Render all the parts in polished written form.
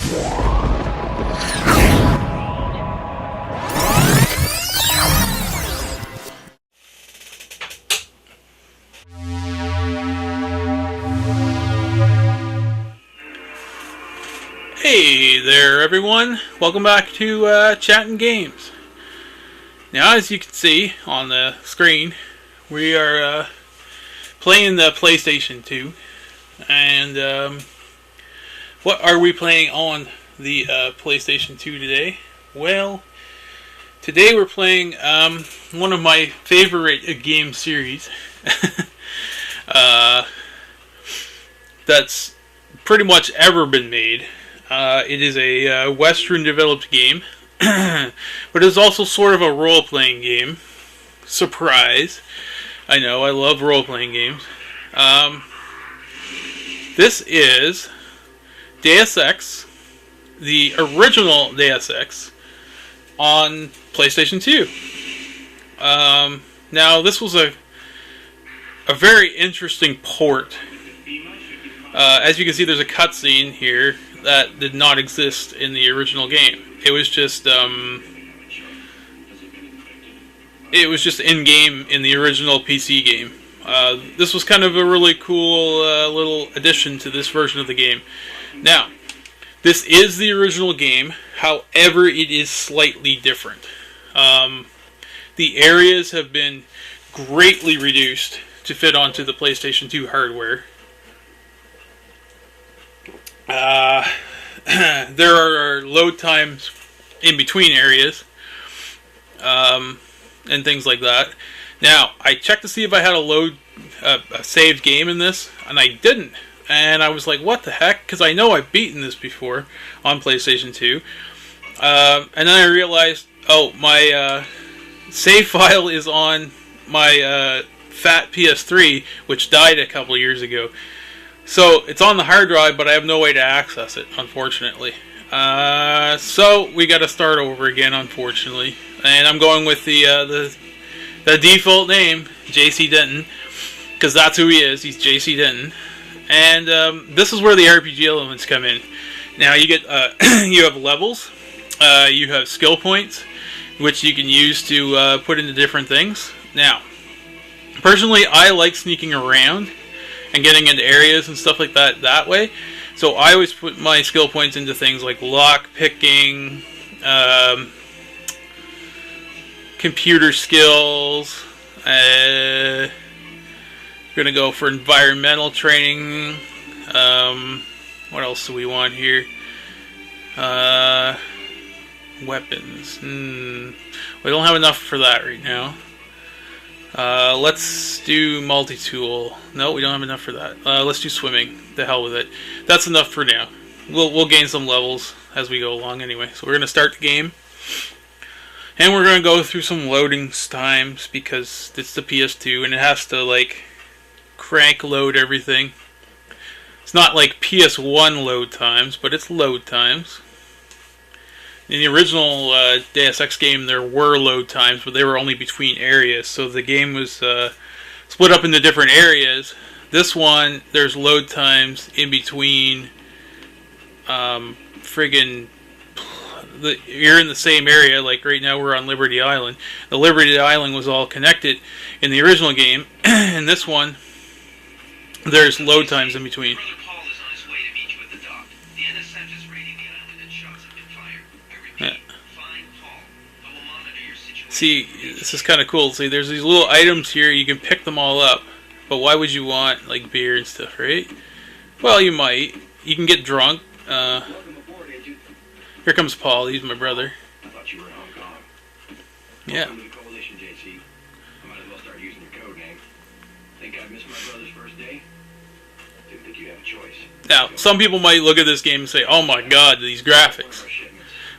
Hey there everyone, welcome back to Chattin Games. Now as you can see on the screen, we are playing the PlayStation 2. And what are we playing on the PlayStation 2 today? Well, today we're playing one of my favorite game series. That's pretty much ever been made. It is a Western developed game, but it's also sort of a role-playing game. Surprise. I know, I love role-playing games. This is Deus Ex, the original Deus Ex, on PlayStation 2. Now, this was a very interesting port. As you can see, there's a cutscene here that did not exist in the original game. It was just in-game in the original PC game. This was kind of a really cool little addition to this version of the game. Now, this is the original game, however, it is slightly different. The areas have been greatly reduced to fit onto the PlayStation 2 hardware. There are load times in between areas, and things like that. Now, I checked to see if I had a saved game in this, and I didn't. And I was like, what the heck? Because I know I've beaten this before on PlayStation 2. And then I realized, oh, my save file is on my fat PS3, which died a couple years ago. So, it's on the hard drive, but I have no way to access it, unfortunately. So, we gotta start over again, unfortunately. And I'm going with the default name, JC Denton, because that's who he is. He's JC Denton. And this is where the RPG elements come in. Now, you get you have levels, you have skill points, which you can use to put into different things. Now, personally, I like sneaking around and getting into areas and stuff like that way. So I always put my skill points into things like lock picking, computer skills. Gonna go for environmental training. What else do we want here? Weapons. We don't have enough for that right now. Let's do multi-tool. No, we don't have enough for that. Let's do swimming. The hell with it. That's enough for now. We'll gain some levels as we go along anyway. So we're going to start the game. And we're going to go through some loading times because it's the PS2 and it has to, like, crank load everything. It's not like PS1 load times, but it's load times. In the original Deus Ex game, there were load times, but they were only between areas, so the game was split up into different areas. This one, there's load times in between. You're in the same area, like right now we're on Liberty Island. The Liberty Island was all connected in the original game. In this one, there's load times in between. See, this is kind of cool. See, there's these little items here. You can pick them all up. But why would you want, like, beer and stuff, right? Well, you might. You can get drunk. Here comes Paul. He's my brother. I thought you were in Hong Kong. Yeah. Welcome to the coalition, JC. I might as well start using your code name. Think I missed my brother's first day? Didn't think you'd have a choice. Now, some people might look at this game and say, oh my god, these graphics.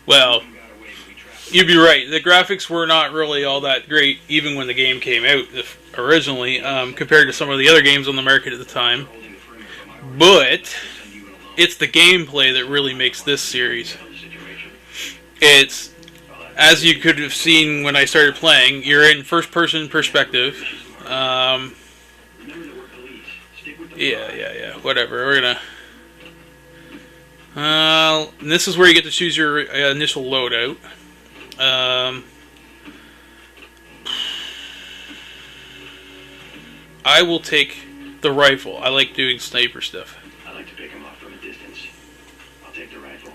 Well, you'd be right. The graphics were not really all that great, even when the game came out originally, compared to some of the other games on the market at the time. But it's the gameplay that really makes this series. It's, as you could have seen when I started playing, you're in first-person perspective. Yeah, whatever. We're gonna This is where you get to choose your initial loadout. I will take the rifle. I like doing sniper stuff. I like to pick them off from a distance. I'll take the rifle.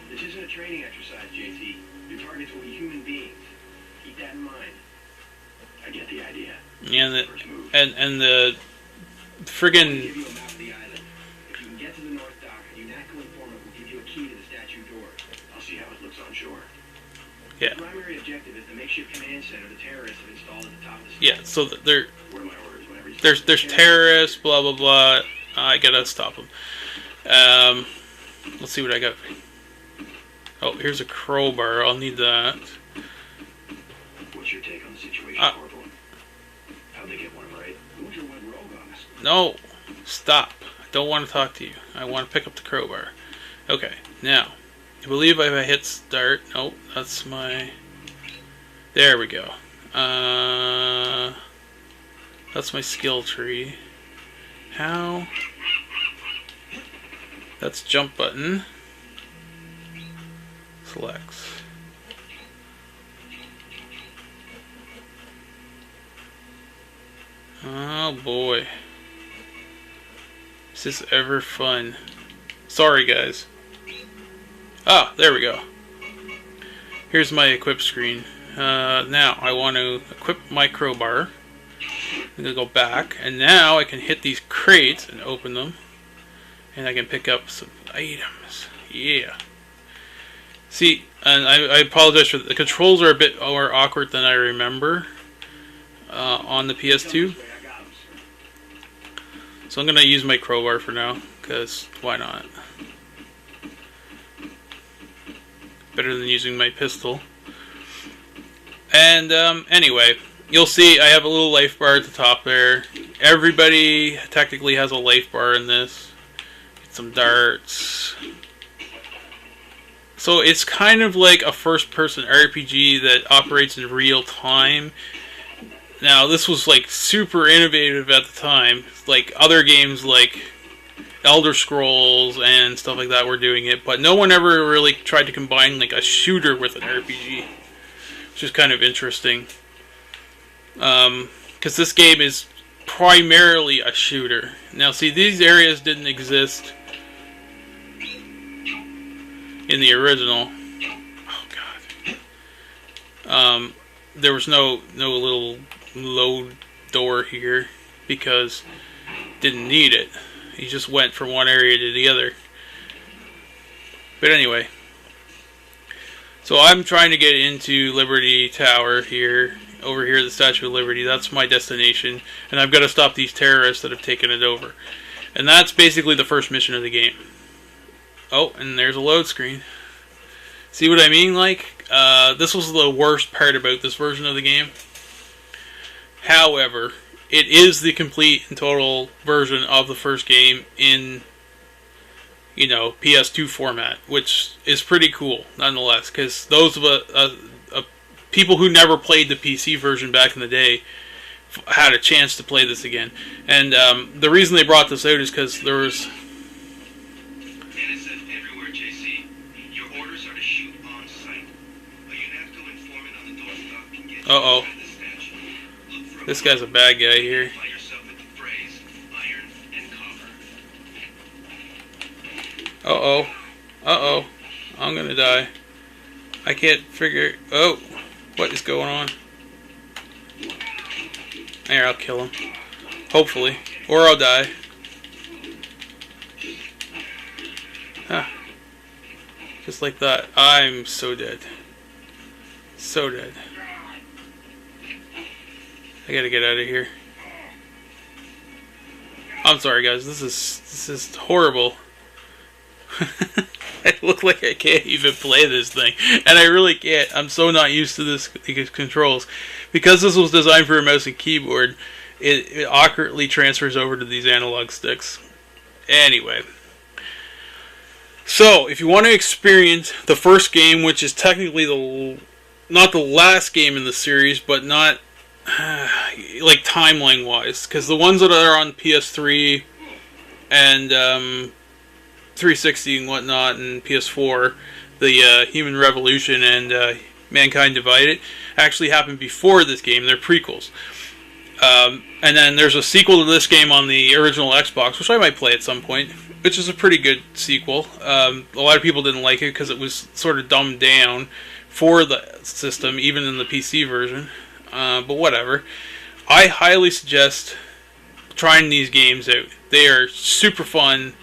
This isn't a training exercise, JC. Your targets will be human beings. Keep that in mind. I get the idea. Yeah, and the I'll friggin' give you a map of the island. If you can get to the North Dock, a UNATCO informant will give you a key to the statue door. I'll see how it looks on shore. Yeah. The primary objective is the makeshift command center the terrorists have installed at the top of the yeah. So there, Where are my orders whenever you there's terrorists, blah blah blah. I gotta stop them. Let's see what I got. Oh, here's a crowbar. I'll need that. What's your take on the situation, Corporal? How'd they get one right? Who's went rogue on us? No, stop. I don't want to talk to you. I want to pick up the crowbar. Okay, now, I believe if I hit start... Nope, that's my... There we go. That's my skill tree. How? That's jump button. Selects. Oh boy. Is this ever fun? Sorry guys. Ah, there we go. Here's my equip screen. Now I want to equip my crowbar. I'm going to go back, and now I can hit these crates and open them. And I can pick up some items. Yeah. See, and I apologize for the controls are a bit more awkward than I remember on the PS2. So I'm going to use my crowbar for now, because why not? Better than using my pistol. And anyway, you'll see I have a little life bar at the top there. Everybody technically has a life bar in this. Get some darts. So it's kind of like a first-person RPG that operates in real time. Now, this was like super innovative at the time. Like other games like Elder Scrolls and stuff like that were doing it, but no one ever really tried to combine like a shooter with an RPG, which is kind of interesting. Because this game is primarily a shooter. Now, see, these areas didn't exist in the original. Oh god. There was no little load door here because didn't need it. You just went from one area to the other. But anyway, so I'm trying to get into Liberty Tower here, over here, the Statue of Liberty. That's my destination, and I've got to stop these terrorists that have taken it over. And that's basically the first mission of the game. Oh, and there's a load screen. See what I mean? Like, this was the worst part about this version of the game. However, it is the complete and total version of the first game in, you know, PS2 format, which is pretty cool, nonetheless, because those of people who never played the PC version back in the day had a chance to play this again. And the reason they brought this out is because there was... Uh-oh. This guy's a bad guy here. Uh-oh. Uh-oh. I'm gonna die. I can't figure... Oh! What is going on? There, I'll kill him. Hopefully. Or I'll die. Huh. Just like that. I'm so dead. So dead. I gotta get out of here. I'm sorry guys, this is horrible. I look like I can't even play this thing. And I really can't. I'm so not used to these controls. Because this was designed for a mouse and keyboard, it awkwardly transfers over to these analog sticks. Anyway. So, if you want to experience the first game, which is technically not the last game in the series, but not like timeline wise, because the ones that are on PS3 and 360 and whatnot, and PS4, the Human Revolution and Mankind Divided, actually happened before this game. They're prequels. And then there's a sequel to this game on the original Xbox, which I might play at some point, which is a pretty good sequel. A lot of people didn't like it because it was sort of dumbed down for the system, even in the PC version. But whatever. I highly suggest trying these games out. They are super fun,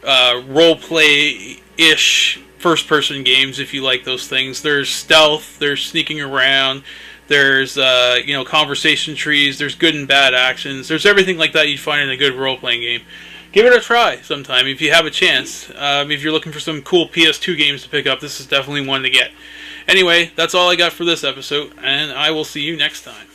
role-play-ish first-person games if you like those things. There's stealth, there's sneaking around, there's conversation trees, there's good and bad actions, there's everything like that you'd find in a good role-playing game. Give it a try sometime if you have a chance. If you're looking for some cool PS2 games to pick up, this is definitely one to get. Anyway, that's all I got for this episode, and I will see you next time.